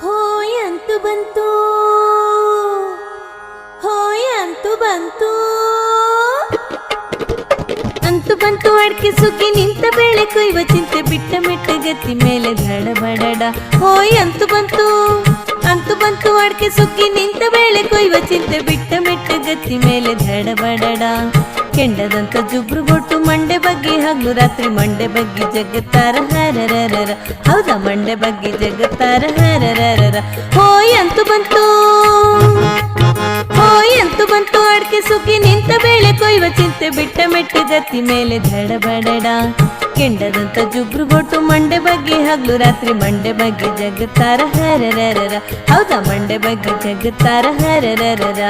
ಹೋಯ್ ಅಂತೂ ಬಂತು, ಹೋಯ್ ಅಂತೂ ಬಂತು, ಅಂತೂ ಬಂತು ಅಡ್ಕೆ ಸುಗ್ಗಿ ನಿಂತ ಬೇಳೆ ಕೊಯ್ವ ಚಿಂತೆ ಬಿಟ್ಟ ಮೆಟ್ಟಗತ್ತಿ ಮೇಲೆ ಧಡಬಡಡ. ಹೋಯ್ ಅಂತೂ ಬಂತು, ಅಂತೂ ಬಂತು ಅಡ್ಕೆ ಸುಗ್ಗಿ ನಿಂತ ಬೇಳೆ ಕೊಯ್ವ ಚಿಂತೆ ಬಿಟ್ಟ ಮೆಟ್ಟಗತ್ತಿ ಮೇಲೆ ಧಡಬಡಡ. ಕೆಂಡದಂತ ಜುಬ್ರು ಗೊಟ್ಟು ಮಂಡೆ ಬಗ್ಗೆ ಹಗ್ಲು ರಾತ್ರಿ ಮಂಡೆ ಬಗ್ಗೆ ಜಗತ್ತಾರ ಹರರರ. ಹೌದಾ ಮಂಡೆ ಬಗ್ಗೆ ಜಗತ್ತಾರ ಹರರರ. ಹೋಯ್ ಅಂತೂ ಬಂತು, ಹೋಯ್ ಅಂತೂ ಬಂತು ಅಡ್ಕೆ ಸುಗ್ಗಿ ನಿಂತ ಬೇಳೆ ಕೊಯ್ವ ಚಿಂತೆ ಬಿಟ್ಟ ಮೆಟ್ಟಗತ್ತಿ ಮೇಲೆ ಧಡಬಡಡ. ಕೆಂಡದಂತ ಜುಬ್ರು ಗೊಟ್ಟು ಮಂಡೆ ಬಗ್ಗೆ ಹಗ್ಲು ರಾತ್ರಿ ಮಂಡೆ ಬಗ್ಗೆ ಜಗತ್ತಾರ ಹರರರ. ಹೌದಾ ಮಂಡೆ ಬಗ್ಗೆ ಜಗತ್ತಾರ ಹರರರ.